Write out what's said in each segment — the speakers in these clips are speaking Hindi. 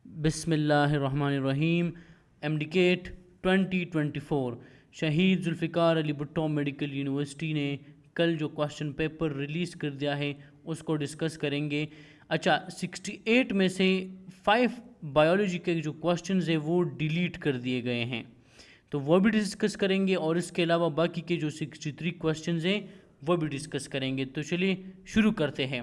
बिस्मिल्लाहिर्रहमानिर्रहीम। एमडीकेट 2024 शहीद जुल्फ़िकार अली भुट्टो मेडिकल यूनिवर्सिटी ने कल जो क्वेश्चन पेपर रिलीज़ कर दिया है उसको डिस्कस करेंगे। अच्छा, 68 में से 5 बायोलॉजी के जो क्वेश्चंस है वो डिलीट कर दिए गए हैं, तो वो भी डिस्कस करेंगे और इसके अलावा बाकी के जो 63 क्वेश्चंस हैं वो भी डिस्कस करेंगे। तो चलिए शुरू करते हैं।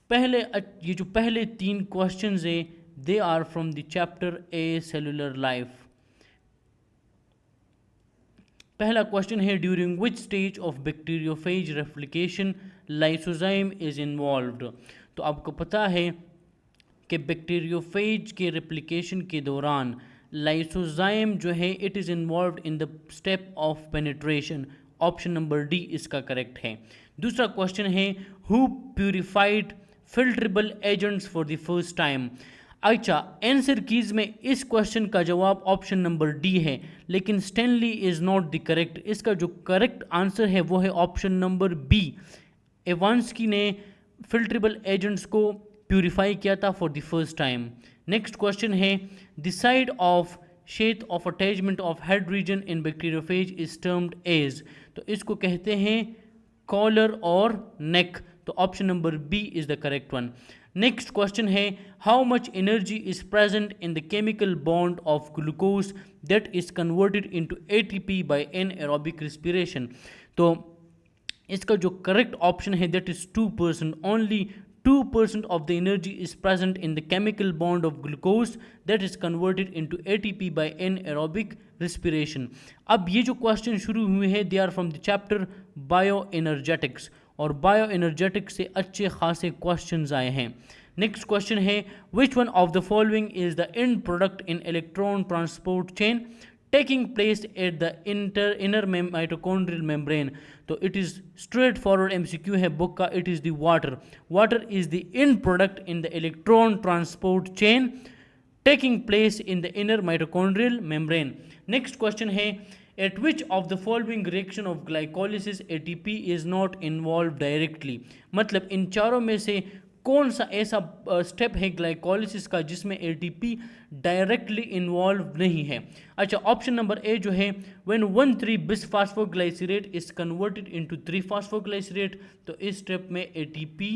ये जो पहले 3 क्वेश्चंस है they are from the chapter a cellular life. पहला क्वेश्चन है during which stage of bacteriophage replication lysozyme is involved. तो आपको पता है कि बैक्टीरियोफेज के रेप्लिकेशन के दौरान लाइसोजाइम जो है it is involved in the step of penetration. Option number D इसका करेक्ट है। दूसरा क्वेश्चन है who purified filterable agents for the first time. अच्छा, आंसर कीज में इस क्वेश्चन का जवाब ऑप्शन नंबर डी है, लेकिन Stanley is not the correct. इसका जो करेक्ट आंसर है वो है ऑप्शन नंबर बी। एवांस्की ने फिल्ट्रेबल एजेंट्स को प्यूरिफाई किया था for the first time. Next question है the side of sheath of attachment of head region in bacteriophage is termed as. तो इसको कहते हैं कॉलर और नेक। तो option number B is the correct one. Next question है how much energy is present in the chemical bond of glucose that is converted into ATP by anaerobic respiration. तो इसका जो करेक्ट ऑप्शन है that is 2%। Only 2% of the energy is present in the chemical bond of glucose that is converted into ATP by anaerobic respiration। अब ये जो क्वेश्चन शुरू हुए हैं they are from the chapter bioenergetics, और बायो एनर्जेटिक्स से अच्छे खासे क्वेश्चंस आए हैं। नेक्स्ट क्वेश्चन है which one of the following is the end product in electron transport chain taking place at the inner mitochondrial membrane। तो it is straightforward MCQ है बुक का। it is the water is the end product in the electron transport chain taking place in the inner mitochondrial membrane। next question है at which of the following reaction of glycolysis ATP is not involved directly। मतलब इन चारों में से कौन सा ऐसा स्टेप है ग्लाइकोलिसिस का जिसमें एटीपी डायरेक्टली इन्वॉल्व नहीं है। अच्छा, ऑप्शन नंबर ए जो है व्हेन 1,3 बिसफॉस्फोग्लाइसरेट इज कन्वर्टेड इनटू 3-फॉस्फोग्लाइसरेट, तो इस स्टेप में एटीपी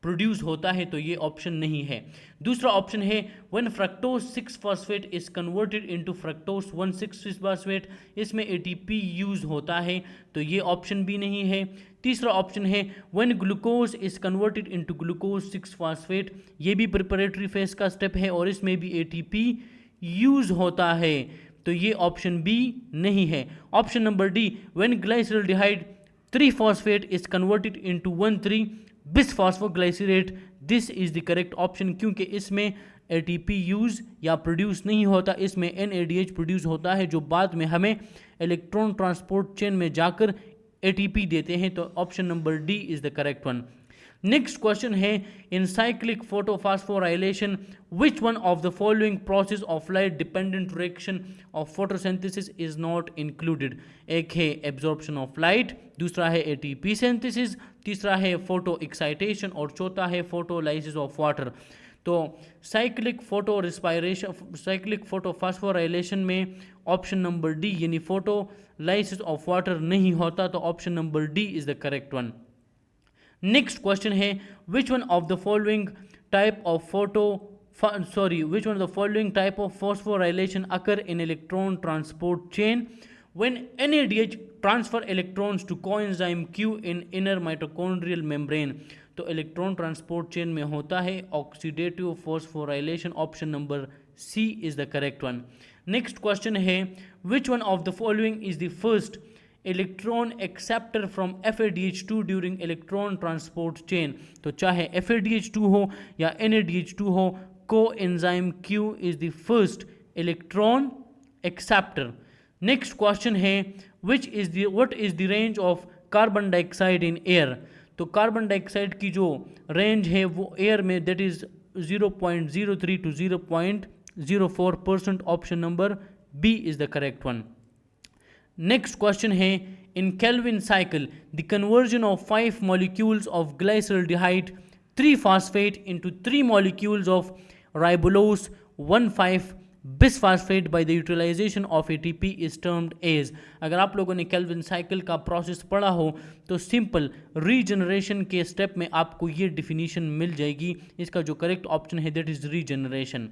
प्रोड्यूस होता है, तो ये ऑप्शन नहीं है। दूसरा ऑप्शन है when fructose 6 phosphate is converted into fructose 1,6 phosphate, इसमें एटीपी यूज होता है, तो ये ऑप्शन भी नहीं है। तीसरा ऑप्शन है when glucose is converted into glucose 6 phosphate, ये भी प्रिपरेटरी फेज का स्टेप है और इसमें भी एटीपी यूज होता है, तो ये ऑप्शन बी नहीं है। Option number D when glyceraldehyde 3 phosphate is converted into 1,3 bisphosphoglycerate, this is the correct option, क्योंकि इसमें एटीपी यूज या प्रोड्यूस नहीं होता, इसमें एनएडीएच प्रोड्यूस होता है जो बाद में हमें इलेक्ट्रॉन ट्रांसपोर्ट चेन में जाकर एटीपी देते हैं, तो option number D is the correct one. Next question है in cyclic photophosphorylation which one of the following process of light dependent reaction of photosynthesis is not included. एक है एब्जॉर्प्शन ऑफ लाइट, दूसरा है एटीपी सिंथेसिस, तीसरा है फोटो एक्साइटेशन और चौथा है फोटोलाइसिस ऑफ वाटर। तो साइक्लिक फोटोफॉस्फोराइलेशन में ऑप्शन नंबर डी यानी फोटोलाइसिस ऑफ वाटर नहीं होता, तो option number D is the correct one. Next question है which one of the following type of phosphorylation occur in electron transport chain when NADH transfer electrons to coenzyme Q in inner mitochondrial membrane। तो इलेक्ट्रॉन ट्रांसपोर्ट चेन में होता है oxidative phosphorylation, option number C is the correct one. Next question है which one of the following is the first electron acceptor from FADH2 during electron transport chain. तो चाहे FADH2 हो या NADH2 हो, coenzyme Q is the first electron acceptor. Next question है what is the range of carbon dioxide in air. तो कार्बन डाइऑक्साइड की जो रेंज है वो एयर में that is 0.03 to 0.04%, option number B is the correct one. Next question है in Kelvin cycle the conversion of 5 molecules of glyceraldehyde 3-phosphate into 3 molecules of ribulose 1,5 bisphosphate by the utilisation of ATP is termed as. अगर आप लोगों ने केल्विन साइकिल का प्रोसेस पढ़ा हो तो सिंपल रीजनरेशन के स्टेप में आपको ये डिफिनीशन मिल जाएगी। इसका जो करेक्ट ऑप्शन है that is regeneration.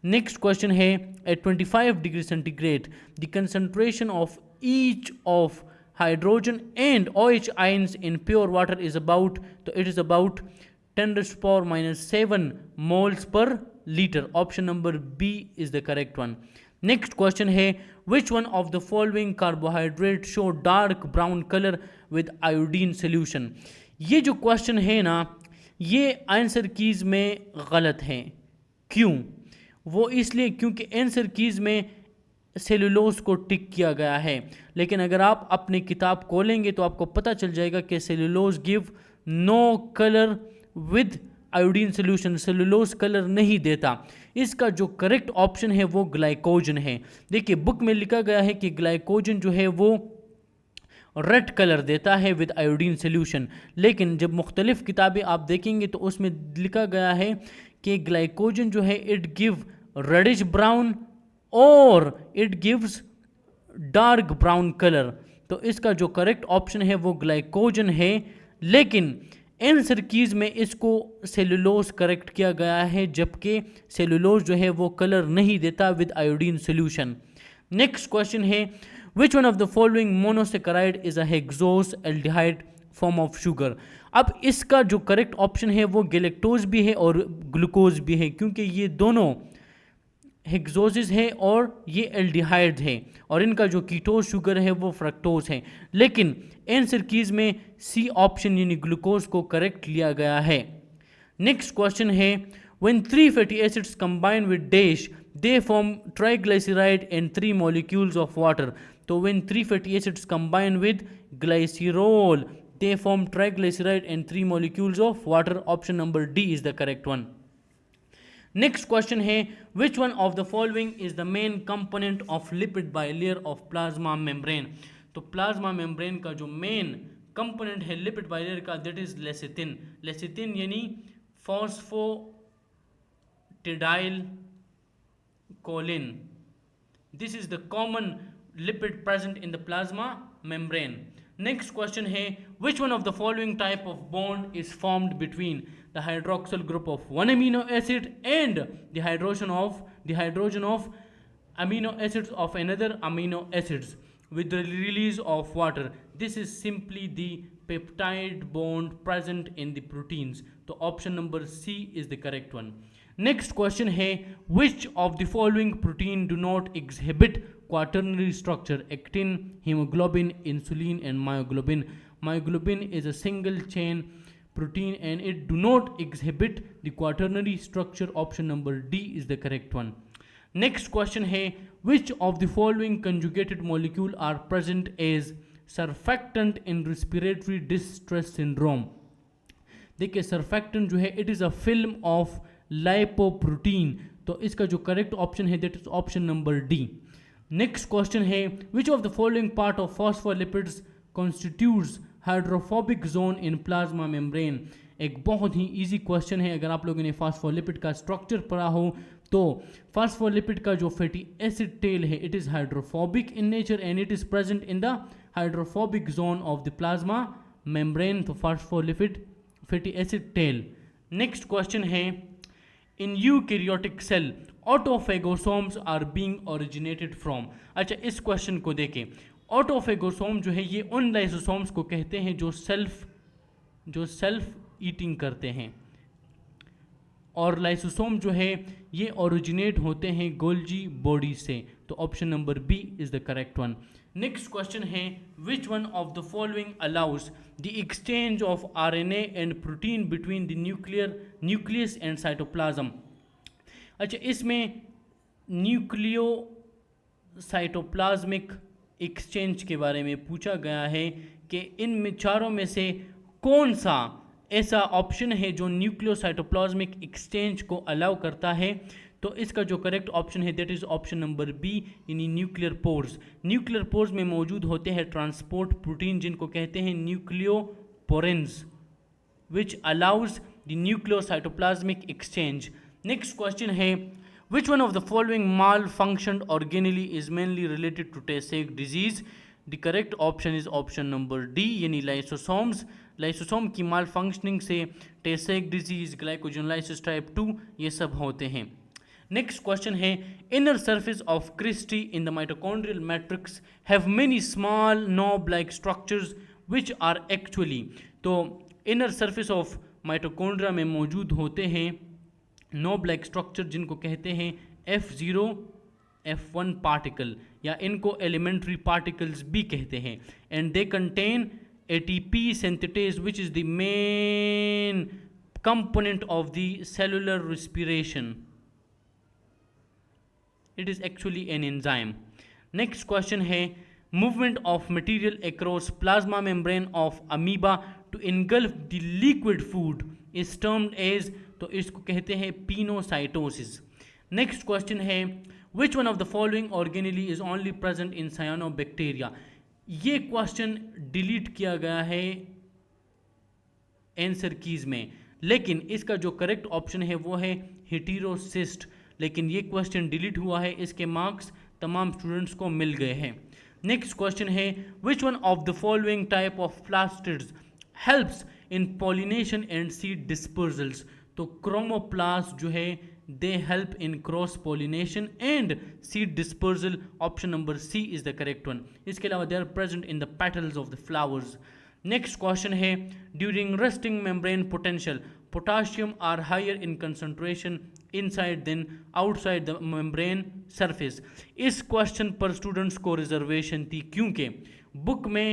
Next question है at 25 degree centigrade the concentration of each of hydrogen and OH ions in pure water is about, तो it is about 10⁻⁻7 moles per liter. Option number B is the correct one. Next question है which one of the following carbohydrate show dark brown color with iodine solution? ये जो क्वेश्चन है ना ये आंसर कीज में गलत है। क्यों? वो इसलिए क्योंकि आंसर कीज में सेलुलोज को टिक किया गया है, लेकिन अगर आप अपनी किताब खोलेंगे तो आपको पता चल जाएगा कि cellulose give no colour with iodine solution, cellulose colour नहीं देता। इसका जो करेक्ट ऑप्शन है वो ग्लाइकोजन है। देखिए बुक में लिखा गया है कि ग्लाइकोजन जो है वो रेड कलर देता है विद आयोडीन सोल्यूशन, लेकिन जब मुख्तलिफ किताबें आप देखेंगे तो उसमें लिखा गया है कि ग्लाइकोजन जो है इट गिव रेडिश ब्राउन और it gives dark brown colour. तो इसका जो करेक्ट ऑप्शन है वो ग्लाइकोजन है, लेकिन आंसर कीज में इसको सेलुलोज करेक्ट किया गया है, जबकि सेलुलोज जो है वो कलर नहीं देता with iodine solution. Next question है which one of the following monosaccharide is a hexose aldehyde form of sugar. अब इसका जो करेक्ट ऑप्शन है वो गैलेक्टोज भी है और ग्लूकोज भी है, क्योंकि ये दोनों हेक्सोसिस है और ये एल्डिहाइड है, और इनका जो कीटोज शुगर है वो फ्रक्टोज है, लेकिन आंसर कीज में सी ऑप्शन यानी ग्लूकोज को करेक्ट लिया गया है। नेक्स्ट क्वेश्चन है when 3 fatty acids combine with dash they form triglyceride and 3 molecules of water. तो when 3 fatty acids combine with glycerol they form triglyceride and 3 molecules of water. Option number D is the correct one. Next question है which one of the following is the main component of lipid bilayer of plasma membrane. तो प्लाज्मा मेम्ब्रेन का जो मेन कंपोनेंट है लिपिड बाइलेयर का दैट इज लेसिथिन। लेसिथिन यानी phosphatidyl choline. This is the common lipid present in the plasma membrane. Next question है which one of the following type of bond is formed between the hydroxyl group of one amino acid and the hydrogen of amino acids of another amino acids with the release of water. This is simply the peptide bond present in the proteins. So option number C is the correct one. Next question है which of the following protein do not exhibit quaternary structure? Actin, hemoglobin, insulin and myoglobin. Myoglobin is a single chain protein and it do not exhibit the quaternary structure. Option number D is the correct one. Next question है which of the following conjugated molecule are present as surfactant in respiratory distress syndrome? देखिए surfactant जो है it is a film of lipoprotein, तो इसका जो correct option है that is option number D. Next question है which of the following part of phospholipids constitutes hydrophobic zone in plasma membrane. एक बहुत ही इजी क्वेश्चन है, अगर आप लोगों ने फास्फोलिपिड का स्ट्रक्चर पढ़ा हो तो फास्फोलिपिड का जो फैटी एसिड टेल है it is hydrophobic in nature and it is present in the hydrophobic zone of the plasma membrane, तो phospholipid fatty acid tail. Next question है in eukaryotic cell autophagosomes are being originated from. अच्छा इस क्वेश्चन को देखें, ऑटोफेगोसोम जो है ये उन लाइसोसोम्स को कहते हैं जो सेल्फ ईटिंग करते हैं, और लाइसोसोम जो है ये ओरिजिनेट होते हैं गोल्जी बॉडी से। तो option number B is the correct one. Next question है which one of the following allows the exchange of RNA and protein between the nucleus and cytoplasm. अच्छा इसमें न्यूक्लियो साइटोप्लाज्मिक एक्सचेंज के बारे में पूछा गया है कि इन चारों में से कौन सा ऐसा ऑप्शन है जो न्यूक्लियोसाइटोप्लाज्मिक एक्सचेंज को अलाउ करता है। तो इसका जो करेक्ट ऑप्शन है that is option number B यानी न्यूक्लियर पोर्स। न्यूक्लियर पोर्स में मौजूद होते हैं ट्रांसपोर्ट प्रोटीन जिनको कहते हैं nucleoporins which allows the nucleocytoplasmic exchange. Next question है which one of the following malfunction organelle is mainly related to Tay Sachs disease. The correct option is option number D यानी लाइसोसोम्स। लाइसोसोम की माल फंक्शनिंग से टेसेक डिजीज, ग्लाइकोजनलाइसिस टाइप 2 ये सब होते हैं। नेक्स्ट क्वेश्चन है inner surface of cristae in the mitochondrial matrix have many small knob like structures which are actually. तो इनर सर्फेस ऑफ माइटोकॉन्ड्रिया में मौजूद होते हैं नॉब लाइक स्ट्रक्चर जिनको कहते हैं F0 F1 पार्टिकल या इनको एलिमेंट्री पार्टिकल्स भी कहते हैं and they contain ATP synthetase which is the main component of the cellular respiration. It is actually an enzyme. Next question है movement of material across plasma membrane of amoeba to engulf the liquid food is termed as, तो इसको कहते हैं pinocytosis. Next question है which one of the following organelle is only present in cyanobacteria। ये क्वेश्चन डिलीट किया गया है आंसर कीज में, लेकिन इसका जो करेक्ट ऑप्शन है वो है हेटेरोसिस्ट, लेकिन ये क्वेश्चन डिलीट हुआ है, इसके मार्क्स तमाम स्टूडेंट्स को मिल गए हैं। नेक्स्ट क्वेश्चन है which one of the following type of plastids helps in pollination and seed dispersals. तो क्रोमोप्लास्ट जो है they help in cross pollination and seed dispersal. Option number C is the correct one. इसके अलावा they are present in the petals of the flowers. Next question है during resting membrane potential potassium are higher in concentration inside than outside the membrane surface। इस क्वेश्चन पर स्टूडेंट्स को रिजर्वेशन थी क्योंकि बुक में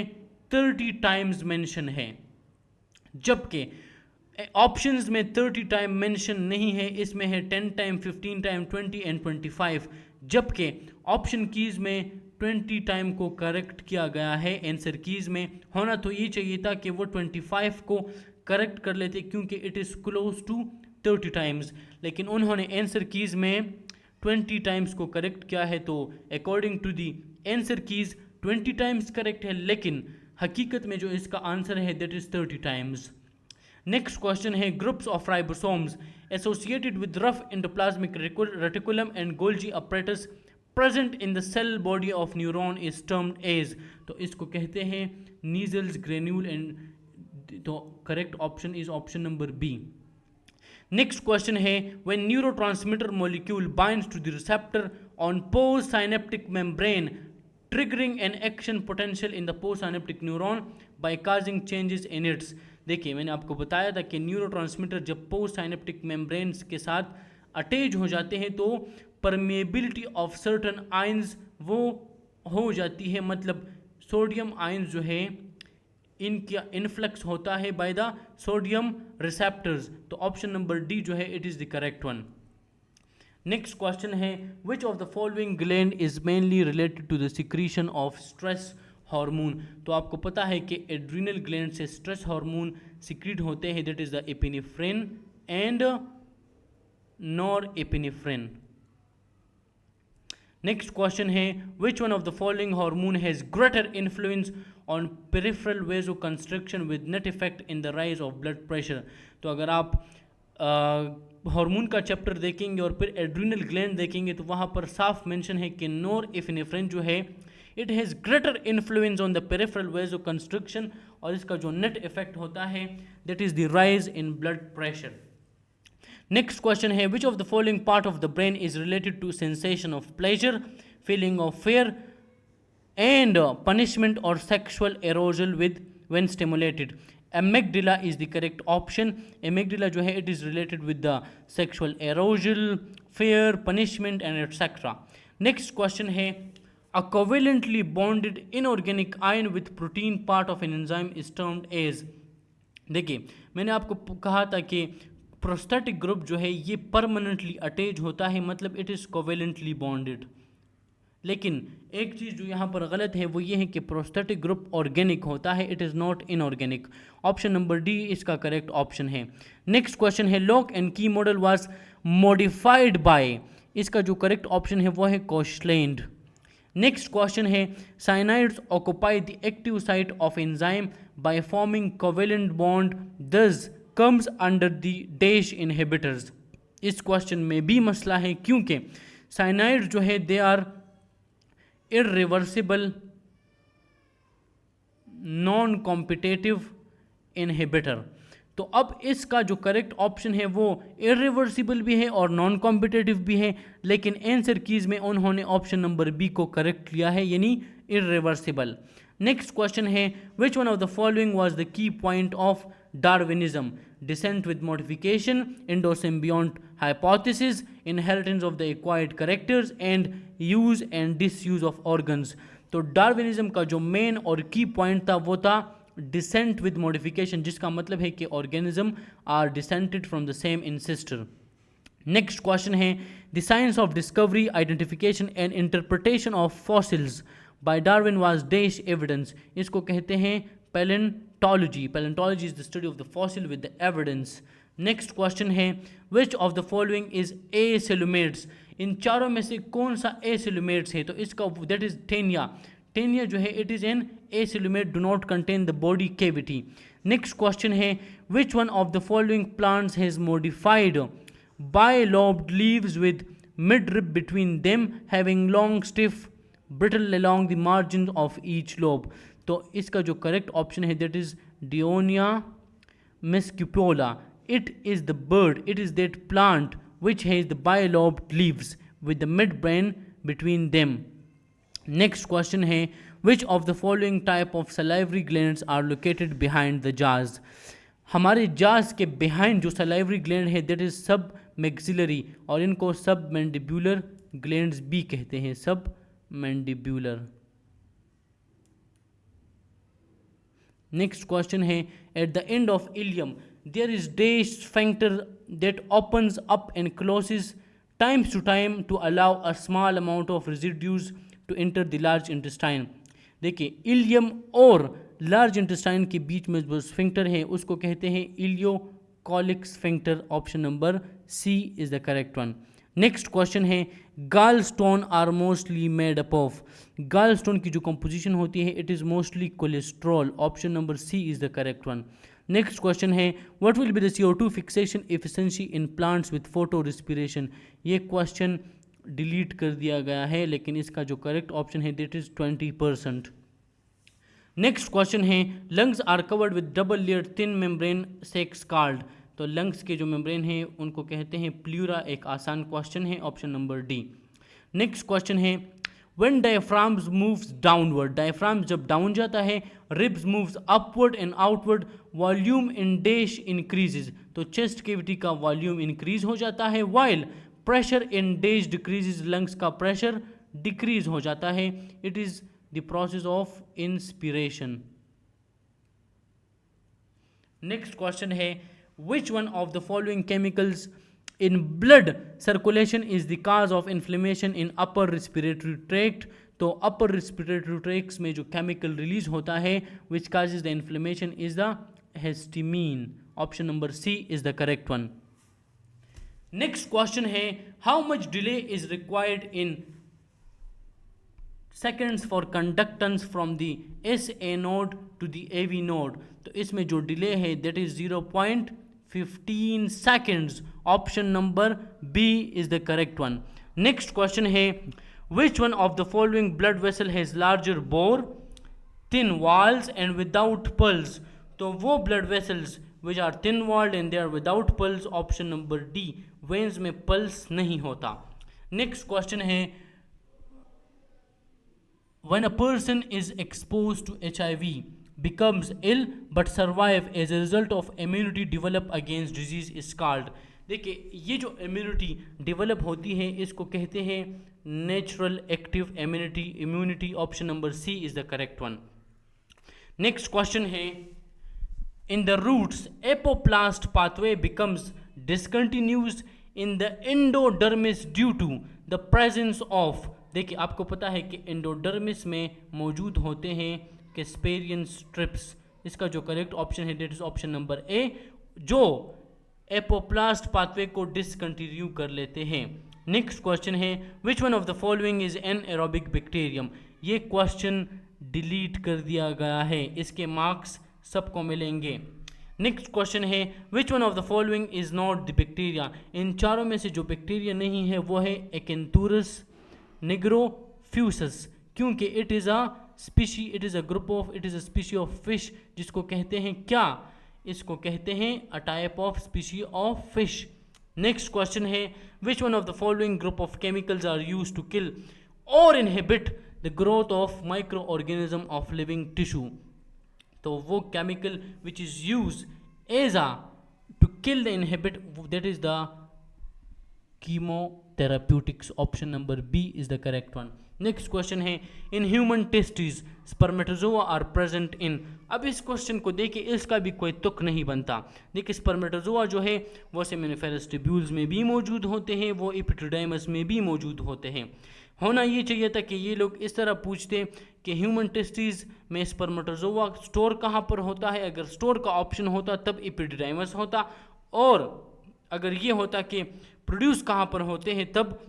30 टाइम्स मेंशन है जबकि ऑप्शंस में 30 टाइम मेंशन नहीं है, इसमें है 10 टाइम, 15 टाइम, 20 एंड 25, जबकि ऑप्शन कीज में 20 टाइम को करेक्ट किया गया है। आंसर कीज में होना तो ये चाहिए था कि वो 25 को करेक्ट कर लेते क्योंकि it is close to 30 times, लेकिन उन्होंने आंसर कीज में 20 टाइम्स को करेक्ट किया है। तो according to the answer keys 20 times correct है, लेकिन हकीकत में जो इसका आंसर है that is 30 times. Next question है groups of ribosomes associated with rough endoplasmic reticulum and Golgi apparatus present in the cell body of neuron is termed as. तो इसको कहते हैं नीजल्स ग्रेन्यूल एंड तो correct option is option number B. Next question है when neurotransmitter molecule binds to the receptor on post synaptic membrane triggering an action potential in the postsynaptic neuron by causing changes in its। देखिए मैंने आपको बताया था कि न्यूरोट्रांसमीटर जब पोस्ट साइनेप्टिक मेम्ब्रेन्स के साथ अटैच हो जाते हैं तो परमेबिलिटी ऑफ सर्टन आयंस वो हो जाती है, मतलब सोडियम आयंस जो है इनका इन्फ्लक्स होता है बाय द सोडियम रिसेप्टर्स। तो ऑप्शन नंबर डी जो है it is the correct one. Next question है which of the following gland is mainly related to the secretion of stress hormone. तो आपको पता है कि एड्रिनल ग्लैंड से स्ट्रेस हार्मोन सिक्रीट होते हैं, that is the epinephrine and nor epinephrine. Next question है which one of the following hormone has greater influence on peripheral वेजोकंस्ट्रिक्शन with net effect in the rise of blood pressure. तो अगर आप हार्मोन का चैप्टर देखेंगे और फिर एड्रिनल ग्लैंड देखेंगे तो वहाँ पर साफ मेंशन है कि नॉर एपिनेफ्रिन जो है it has greater influence on the peripheral vasoconstriction और इसका जो नेट इफेक्ट होता है that is the rise in blood pressure. Next question है which of the following part of the brain is related to sensation of pleasure, feeling of fear and punishment और sexual arousal with when stimulated. Amygdala is the correct option। amygdala जो है it is related with the sexual arousal, fear, punishment and etc। next question है a covalently bonded inorganic ion with protein part of an enzyme is termed as। देखिए मैंने आपको कहा था कि प्रोस्टैटिक ग्रुप जो है ये परमानेंटली अटैच होता है, मतलब इट इज़ कोवेलेंटली बॉन्डेड, लेकिन एक चीज़ जो यहाँ पर गलत है वो ये है कि प्रोस्टैटिक ग्रुप ऑर्गेनिक होता है, it is not inorganic. Option number D इसका करेक्ट ऑप्शन है। नेक्स्ट क्वेश्चन है lock and key model was modified by, इसका जो करेक्ट ऑप्शन है वो है कोशलैंड। नेक्स्ट क्वेश्चन है cyanides occupy the active site of enzyme by forming covalent bond this comes under the dash inhibitors. इस क्वेश्चन में भी मसला है, क्योंकि साइनाइड जो है they are irreversible non competitive inhibitor. तो अब इसका जो करेक्ट ऑप्शन है वो इरिवर्सिबल भी है और नॉन कॉम्पिटेटिव भी है, लेकिन आंसर कीज में उन्होंने ऑप्शन नंबर बी को करेक्ट लिया है, यानी इरिवर्सिबल। नेक्स्ट क्वेश्चन है, which one of the following was the key point of Darwinism? Descent with modification, endosymbiont hypothesis, inheritance of the acquired characters and use and disuse of organs. तो डार्विनिज्म का जो मेन और की पॉइंट था वो था डिसेंट विद मॉडिफिकेशन, जिसका मतलब है कि organism are descended from the same ancestor. Next question है, the science of discovery, identification and interpretation of fossils by Darwin was dash evidence. इसको कहते हैं palaeontology. Palaeontology is the study of the fossil with the evidence. Next question है, which of the following is acoelomates? इन चारों में से कौन सा एसिलोमेट्स है? तो इसका दैट इज टेनिया। टेनिया जो है it is an acoelomate, do not contain the body cavity. Next question है, which one of the following plants has modified bilobed leaves with mid rib between them having long stiff bristle along the margin of each lobe? तो इसका जो करेक्ट ऑप्शन है that is Dionaea muscipula. It is the bird, it is that plant which has the bilobed leaves with the midbrain between them. Next question है, which of the following type of salivary glands are located behind the jaws? हमारे jaws के behind जो salivary gland है that is सब maxillary और इनको सब mandibular glands भी कहते हैं, सब mandibular। Next question है, at the end of ileum there is dash sphincter that opens up and closes times to time to allow a small amount of residues to enter the large intestine। देखिए इलियम और लार्ज इंटेस्टाइन के बीच में जो स्फिंक्टर है उसको कहते हैं ileocolic sphincter. Option number C is the correct one. Next question है, gall stone are mostly made up of? Gall stone की जो कंपोजिशन होती है it is mostly cholesterol. Option number C is the correct one. Next question है, what will be the CO2 fixation efficiency in plants with photorespiration? ये क्वेश्चन डिलीट कर दिया गया है, लेकिन इसका जो करेक्ट ऑप्शन है दैट इज 20%। नेक्स्ट क्वेश्चन है, lungs are covered with double layer thin membrane sacs called? तो लंग्स के जो मेम्ब्रेन है उनको कहते हैं प्लूरा। एक आसान क्वेश्चन है, option number D. Next question है, when diaphragms moves downward, diaphragm जब डाउन जाता है, ribs moves upward and outward, volume in dash increases। तो चेस्ट कैविटी का वॉल्यूम इंक्रीज हो जाता है, while pressure in dash decreases, lungs का प्रेशर डिक्रीज हो जाता है। it is the process of inspiration। Next question है, which one of the following chemicals in blood circulation is the cause of inflammation in upper respiratory tract? तो upper respiratory tracts में जो chemical release होता है which causes the inflammation is the histamine। option number C is the correct one। next question है, how much delay is required in seconds for conductance from the SA node to the AV node? तो इसमें जो delay है that is 0.15 seconds। Option number B is the correct one. Next question है, which one of the following blood vessel has larger bore, thin walls and without pulse? तो वो blood vessels which are thin walled and they are without pulse. Option number D, veins में पल्स नहीं होता। नेक्स्ट क्वेश्चन है, when a person is exposed to HIV becomes ill but survive as a result of immunity develop against disease is called? देखिए ये जो इम्यूनिटी डेवलप होती है इसको कहते हैं natural active immunity. Option number C is the correct one. Next question है, in the roots apoplast pathway becomes discontinues in the endodermis due to the presence of? देखिए आपको पता है कि एंडोडर्मिस में मौजूद होते हैं कैस्पेरियन स्ट्रिप्स। इसका जो करेक्ट ऑप्शन है दैट इज ऑप्शन नंबर ए, जो एपोप्लास्ट पाथवे को डिसकंटिन्यू कर लेते हैं। नेक्स्ट क्वेश्चन है, which one of the following is an aerobic bacterium? ये क्वेश्चन डिलीट कर दिया गया है, इसके मार्क्स सबको मिलेंगे। नेक्स्ट क्वेश्चन है which one of the following is not the bacteria, इन चारों में से जो बैक्टीरिया नहीं है वो है एकेंथुरस निग्रोफ्यूसस, क्योंकि it is a species, it is a group of, it is a species of fish, जिसको कहते हैं क्या, इसको कहते हैं a type of species of fish. Next question है which one of the following group of chemicals are use to kill और inhibit the growth of micro organism of living tissue, तो वो chemical which is use as a to kill the inhibit, that is the chemotherapeutics, option number B is the correct one. Next question है in human testis spermatozoa are present in, अब इस क्वेश्चन को देखिए इसका भी कोई तुक नहीं बनता। देखिए स्पर्मेटोजोआ जो है वो सेमिनिफेरस ट्यूब्यूल्स में भी मौजूद होते हैं, वो एपिट्रोडाइमस में भी मौजूद होते हैं। होना ये चाहिए था कि ये लोग इस तरह पूछते कि ह्यूमन टेस्टिस में स्पर्मेटोजोआ स्टोर कहाँ पर होता है, अगर स्टोर का ऑप्शन होता तब एपिट्रोडाइमस होता, और अगर ये होता कि प्रोड्यूस कहाँ पर होते हैं तब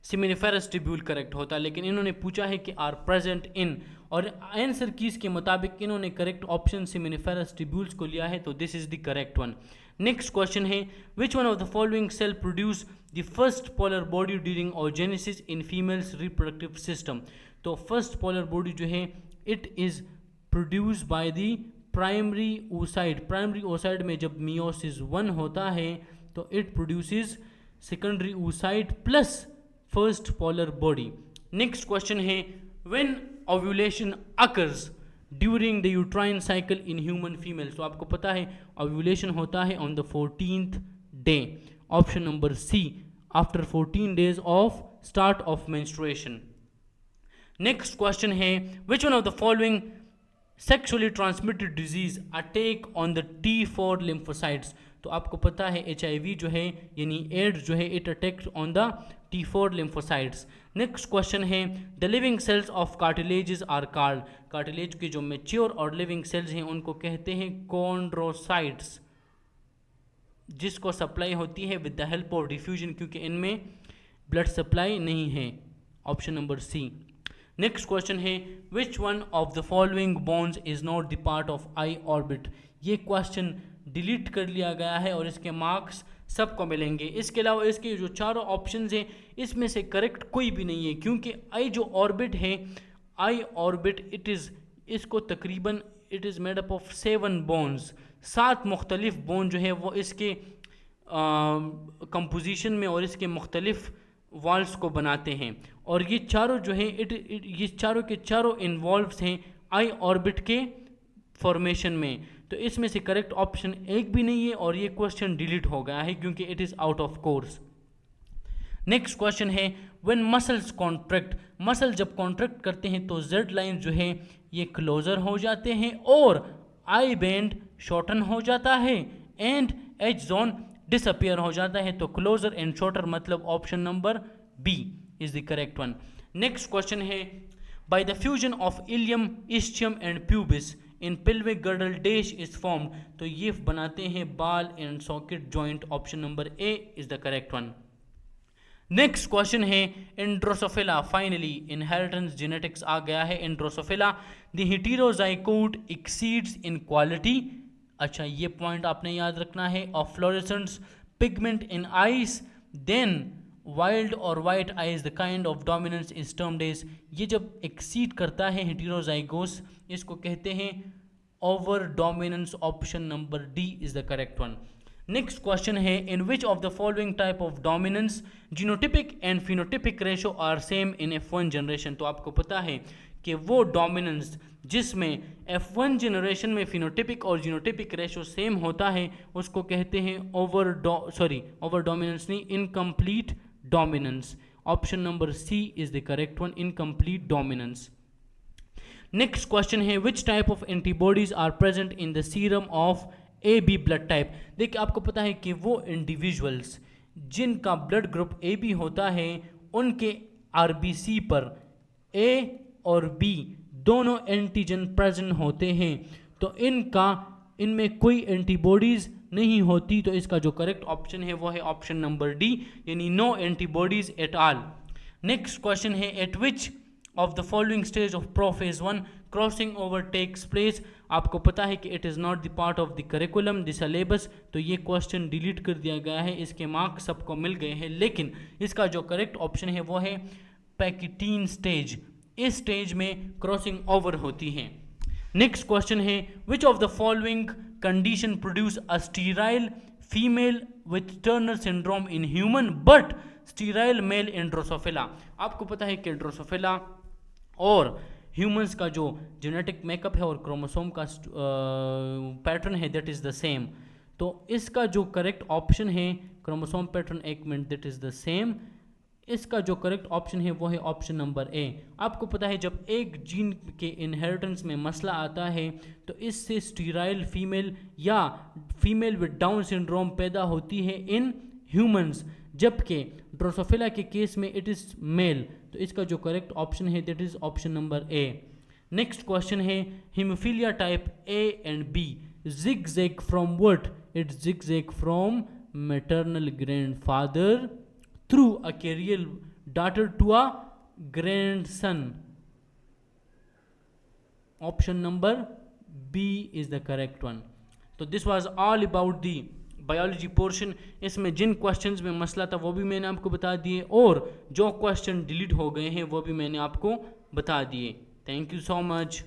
सेमिनिफेरस ट्यूब्यूल करेक्ट होता, लेकिन इन्होंने पूछा है कि आर प्रेजेंट इन, और आंसर कीज के मुताबिक इन्होंने करेक्ट ऑप्शन सेमिनिफेरस ट्यूब्यूल्स को लिया है, तो this is the correct one. Next question है which one of the following cell produce the first polar body during oogenesis in females reproductive system, तो फर्स्ट पोलर बॉडी जो है it is produce by the primary oocyte, primary oocyte में जब मियोसिस 1 होता है तो it produces secondary oocyte plus first polar body. Next question है when ovulation occurs during the uterine cycle in human females, तो आपको पता है ओव्यूलेशन होता है on the 14th day, option number C, after 14 days of start of menstruation. Next question है which one of the following sexually transmitted disease attack on the T4 lymphocytes, तो आपको पता है HIV जो है यानी एड्स जो है it attacks on the T4 lymphocytes. Next question है the living cells of cartilages are called, cartilage के जो मैच्योर और लिविंग सेल्स हैं उनको कहते हैं कॉन्ड्रोसाइट्स, जिसको सप्लाई होती है with the help of diffusion, क्योंकि इनमें ब्लड सप्लाई नहीं है, option number C. Next question है which one of the following bones is not the part of eye orbit, ये क्वेश्चन डिलीट कर लिया गया है और इसके मार्क्स सबको मिलेंगे। इसके अलावा इसके जो चारों ऑप्शंस हैं इसमें से करेक्ट कोई भी नहीं है, क्योंकि आई जो ऑर्बिट है, आई ऑर्बिट इट इज़, इसको तकरीबन it is made up of 7 bones, 7 मुख्तलिफ बोन जो है वो इसके कंपोजिशन में और इसके मुख्तलिफ वॉल्स को बनाते हैं, और ये चारों जो हैं ये चारों के चारों इन्वॉल्व्स हैं आई ऑर्बिट के फॉर्मेशन में, तो इसमें से करेक्ट ऑप्शन एक भी नहीं है और ये क्वेश्चन डिलीट हो गया है क्योंकि it is out of course. Next question है व्हेन मसल्स कॉन्ट्रैक्ट, मसल जब कॉन्ट्रैक्ट करते हैं तो जेड लाइन जो है ये क्लोजर हो जाते हैं और आई बैंड शॉर्टन हो जाता है एंड एच जोन डिसअपियर हो जाता है, तो क्लोजर एंड शॉर्टर मतलब option number B is the correct one. Next question है by the fusion of ilium ischium and pubis in pelvic girdle dash is formed, तो ये बनाते हैं ball and socket joint, option number A is the correct one. Next question है in Drosophila, finally inheritance genetics आ गया है। In Drosophila the heterozygote exceeds in quality, अच्छा ये पॉइंट आपने याद रखना है, of fluorescence pigment in eyes, than wild और white eyes the kind of dominance is termed as, ये जब एक्सीड करता है हेटेरोजाइगोस इसको कहते हैं over dominance, option number D is the correct one. Next question है in which of the following type of dominance genotypic and phenotypic ratio are same in F1 generation, तो आपको पता है कि वो डोमिनेंस जिसमें F1 जनरेशन में फिनोटिपिक और जीनोटिपिक रेशो सेम होता है उसको कहते हैं ओवर डोमिनेंस नहीं, incomplete dominance, option number C is the correct one, incomplete dominance. Next question है which type of antibodies are present in the serum of AB blood type, देखिए आपको पता है कि वो इंडिविजुअल्स जिनका ब्लड ग्रुप AB होता है उनके RBC पर A और B दोनों एंटीजन प्रेजेंट होते हैं, तो इनमें कोई एंटीबॉडीज नहीं होती, तो इसका जो करेक्ट ऑप्शन है वो है ऑप्शन नंबर डी, यानी no antibodies at all. Next question है at which of the following stage of prophase 1 crossing over takes place. आपको पता है कि it is not the part of the curriculum the syllabus, तो ये क्वेश्चन डिलीट कर दिया गया है, इसके मार्क्स सबको मिल गए हैं। लेकिन इसका जो करेक्ट ऑप्शन है वो है पैकेटीन स्टेज। इस स्टेज में क्रॉसिंग ओवर होती है। नेक्स्ट क्वेश्चन है which of the following condition produce a sterile female with Turner syndrome in human but sterile male in Drosophila. आपको पता है कि ड्रोसोफिला और ह्यूमंस का जो जेनेटिक मेकअप है और क्रोमोसोम का पैटर्न है दैट इज़ द सेम। तो इसका जो करेक्ट ऑप्शन है क्रोमोसोम पैटर्न एक minute that is the same, इसका जो करेक्ट ऑप्शन है वो है ऑप्शन नंबर ए। आपको पता है जब एक जीन के इनहेरिटेंस में मसला आता है तो इससे स्टीराइल फीमेल या फीमेल विद डाउन सिंड्रोम पैदा होती है इन ह्यूमंस, जबकि ड्रोसोफिला के केस में इट इज़ मेल। तो इसका जो करेक्ट ऑप्शन है that is option number A. Next question है haemophilia type A and B zigzag from what? It zigzag from maternal grandfather through a carrier daughter to a grandson. Option number B is the correct one. तो this was all about the biology portion. इसमें जिन क्वेश्चंस में मसला था वो भी मैंने आपको बता दिए और जो क्वेश्चन डिलीट हो गए हैं वो भी मैंने आपको बता दिए। Thank you so much.